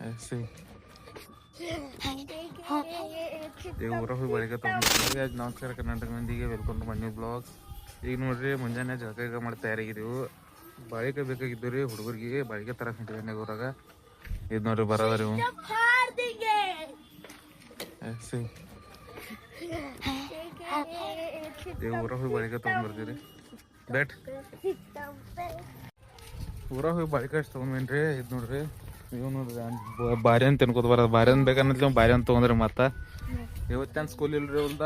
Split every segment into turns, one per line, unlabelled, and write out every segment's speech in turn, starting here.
ऐसे ಊರ ಹೋಗಿ ಬಳಿಕ ತೊಗೊಂಡ್ಬರ್ತೀವಿ. ನಮಸ್ಕಾರ ಕರ್ನಾಟಕ ಮಂದಿಗೆ, welcome to my new blogs. ಈಗ ನೋಡ್ರಿ ಮುಂಜಾನೆ ಜಳಕ ಮಾಡಿ ತಯಾರಾಗಿದ್ದೀವಿ. ಬಾಳಿಕೆ ಬೇಕಾಗಿದ್ದು ರೀ ಹುಡುಗರಿಗೆ, ಬಾಳಿಕೆ ತರ ಹೊಂಟಿದ್ದಾನೆ ಊರಾಗ. ಇದು ನೋಡ್ರಿ ಬರೋದ್ರಿ ಊರ ಹೋಗಿ ಬಾಳಿಕೆ ತೊಗೊಂಡ್ಬರ್ತೀವಿ. ಬೇಟ್ ಊರ ಹೋಗಿ ಬಾಳಿಕೆ ಅಷ್ಟು ತೊಗೊಂಡ್ಬೇನ್ರಿ. ಇದು ನೋಡ್ರಿ, ಇವ್ ನೋಡ್ರಿ ಬಾರಿ ಅಂತ ತಿನ್ಕೋತ ಬರೋದು. ಬಾರಿ ಅಂತ ಬೇಕನ್ನತ್ಲಿ ಬಾರಿ ಅಂತ ತೊಗೊಂಡ್ರಿ. ಮತ್ತೆ ಇವತ್ತೇನು ಸ್ಕೂಲ್ ಇಲ್ರಿ ಹೊಲ್ದ,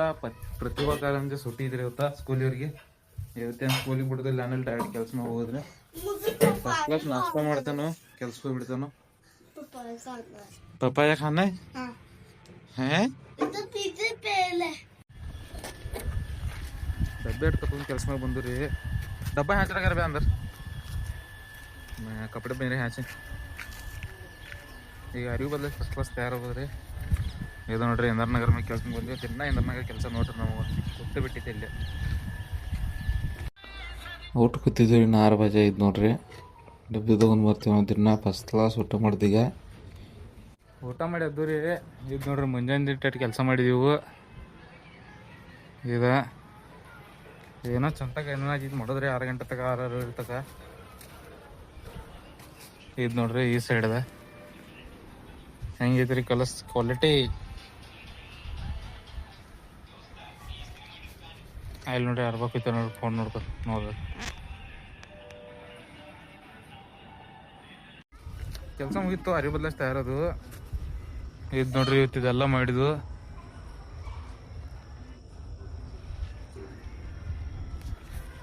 ಪ್ರತಿಭಾ ಕಾರಂಜಿ ಸುಟ್ಟಿ ಇದ್ರಿ ಇವತ್ತ ಸ್ಕೂಲ್ ಇವ್ರಿಗೆ. ಇವತ್ತೇನು ಸ್ಕೂಲಿಗೆ ಬಿಡೋದಿಲ್ಲ, ಆಮೇಲೆ ಡೈರೆಕ್ಟ್ ಕೆಲಸ ಹೋಗೋದ್ರಿ. ಫಸ್ಟ್ ಕ್ಲಾಸ್ ನಾಷ್ಟ ಮಾಡ್ತಾನು, ಕೆಲ್ಸಕ್ಕೆ ಹೋಗ್ಬಿಡ್ತಾನು. ಪಪ್ಪಾಯ ಖಾನ ಡಬ್ಬೆ ಇಟ್ಕೊಂಡು ಕೆಲಸ ಮಾಡಿ ಬಂದ್ರಿ. ಡಬ್ಬ ಹ್ಯಾಂಚಾರ ಬೇ ಅಂದ್ರೆ ಕಪಡೆ ಬೇರೆ ಹ್ಯಾಂಚಿ. ಈಗ ಅರಿವು ಬದಲ ಫಸ್ಟ್ ಕ್ಲಾಸ್ ತಯಾರಾಗೋದ್ರಿ. ಇದು ನೋಡ್ರಿ ಇಂದ್ರನಗರ ಮೇಲೆ ಕೆಲಸ ಬಂದ್ವಿ. ದಿನ ಇಂದ್ರನಗರ ಕೆಲಸ ನೋಡ್ರಿ, ನಾವು ಕೊಟ್ಟು ಬಿಟ್ಟಿದ್ದೆ ಇಲ್ಲಿ. ಊಟ ಕೂತಿದ್ವಿ 6 ಬಜೆ. ಇದು ನೋಡ್ರಿ ಡಬ್ಬಿ ತೊಗೊಂಡು ಬರ್ತೀವಿ. ದಿನ ಫಸ್ಟ್ ಕ್ಲಾಸ್ ಊಟ ಮಾಡ್ದೀಗ. ಊಟ ಮಾಡಿ ಅದ್ದು ರೀ. ಇದು ನೋಡ್ರಿ ಮುಂಜಾನೆ ಇಟ್ಟು ಕೆಲಸ ಮಾಡಿದೀವಿ. ಇದು ಏನೋ ಚಂತಾಗ ಏನೋ ಇದು ಮಾಡೋದ್ರಿ 6 ಗಂಟೆ ತಕ 6 ತಕ. ಇದು ನೋಡ್ರಿ ಈ ಸೈಡ್ದ ಹೆಂಗೈತ್ರಿ ಕಲಸ್ ಕ್ವಾಲಿಟಿ. ಅಲ್ಲಿ ನೋಡ್ರಿ ಅರ್ಬಾಕೈತೆ ನೋಡ್ರಿ, ಫೋನ್ ನೋಡ್ರಿ. ಕೆಲಸ ಮುಗಿತ್ತು, ಅರಿ ಬದಲಾಯಿಸಿ ತಯಾರದು. ಇದು ನೋಡ್ರಿ ಇವತ್ತು ಇದೆಲ್ಲ ಮಾಡಿದ್ವು.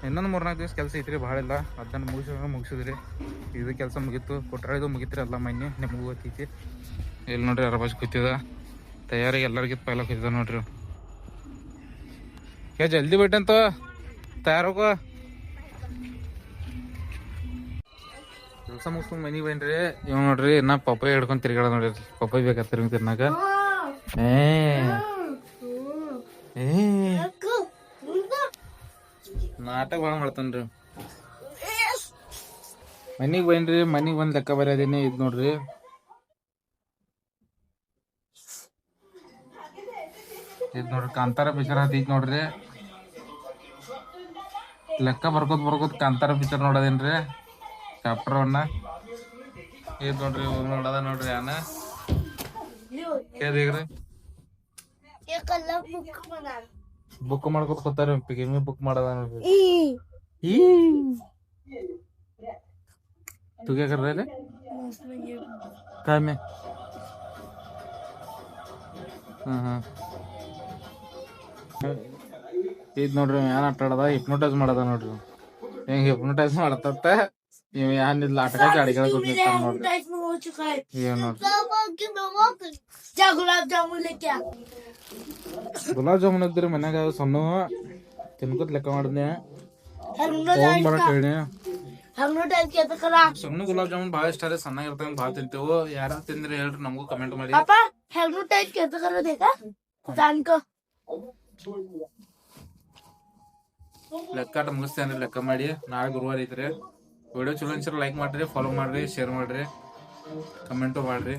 ಇನ್ನೊಂದು 3-4 ದಿವಸ ಕೆಲಸ ಐತ್ರಿ, ಭಾಳ ಇಲ್ಲ. ಅದನ್ನು ಮುಗಿಸಿದ್ರಿ. ಇದು ಕೆಲಸ ಮುಗೀತು, ಕೊಟ್ರಾಳಿದು ಮುಗಿತ್ರಿ ಎಲ್ಲ ಮನೆ. ನಿಮಗೂ ಗೊತ್ತೈತಿ. ಇಲ್ಲಿ ನೋಡ್ರಿ ಅರಬಾಜ್ ಕೂತಿದ ತಯಾರಿಗೆ, ಎಲ್ಲರಿಗೂ ಪೈಲ ಕೂತಿದ ನೋಡ್ರಿ. ಜಲ್ದಿ ಬಿಟ್ಟಂತ ತಯಾರೋಗ. ಕೆಲಸ ಮುಗಿಸ್ಕೊಂಡು ಮನೆಗೆ ಬನ್ರಿ. ಇವ್ ನೋಡ್ರಿ ನಾ ಪಪ್ಪಾಯಿ ಹಿಡ್ಕೊಂಡು ತಿರ್ಗಾಡ ನೋಡ್ರಿ. ಪಪ್ಪಾಯಿ ಬೇಕಾಗ್ತಿರ ತಿನ್ನಾಕ. ನಾಟಕ ಭಾಳ ಮಾಡ್ತಾನ್ರಿ. ಮನಿಗೆ ಬನ್ರಿ. ಮನಿಗೆ ಬಂದು ಲೆಕ್ಕ ಬರೋದೇನೆ. ಇದು ನೋಡ್ರಿ ಕಾಂತಾರ ಪಿಕ್ಚರ್ ಐತಿ ನೋಡ್ರಿ. ಲೆಕ್ಕ ಬರ್ಕೋತ್ ಕಾಂತಾರ ಪಿಕ್ಚರ್ ನೋಡೋದೇನ್ರಿ, ಚಾಪ್ಟರ್ 1. ಇದು ನೋಡ್ರಿ ನೋಡದ ನೋಡ್ರಿ ಅನ್ನ ಕೇಳಿದ್ರಿ. ಬುಕ್ ಮಾಡ್ಕೊತ ಕೂತಾರ. ಬುಕ್ ಮಾಡದ ನೋಡ್ರಿ. तू क्या कर रहे थे? काय में? ಇದು ನೋಡ್ರಿ ಏನ್ ಆಟ ಆಡದ, ಹಿಪ್ನೋಟೈಸ್ ಮಾಡದ ನೋಡ್ರಿ. ಹೆಂಗ್ ಹಿಪ್ನೋಟೈಸ್ ಮಾಡತ್ತ ಇವ್ ಏನಿಲ್ಲ ಆಟಕ ಗಾಡಿಗಳ ನೋಡ್ರಿ. ಏನ್ ನೋಡ್ರಿ ಗುಲಾಬ್ ಜಾಮೂನ್ ಇದ್ರಿ ಮನ್ಯಾಗ ಸಣ್ಣ ತಿನ್ಕೋತ್ ಲೆಕ್ಕ ಮಾಡಿದ್ನೆ. ಬರಕ್ ಹೇಳಿ ಸಣ್ಣ ಗುಲಾಬ್ ಜಾಮೂನ್ ಭಾಳ ಇಷ್ಟ ರೀ. ಸಣ್ಣಾಗಿರ್ತಾವ, ಭಾಳ ತಿಂತೇವು. ಯಾರ ತಿಂದ್ರಿ ಹೇಳ್ರಿ, ನಮಗೂ ಕಮೆಂಟ್ ಮಾಡಿ. ಲೆಕ್ಕಾಟ ಮುಗಿಸ್ತೇನ್ರಿ. ಲೆಕ್ಕ ಮಾಡಿ ನಾಳೆ ಗುರುವಾರ ಐತ್ರಿ. ವಿಡಿಯೋ ಚಲೋ ಅನ್ಸಿರ ಲೈಕ್ ಮಾಡ್ರಿ, ಫಾಲೋ ಮಾಡ್ರಿ, ಶೇರ್ ಮಾಡ್ರಿ, ಕಮೆಂಟು ಮಾಡ್ರಿ.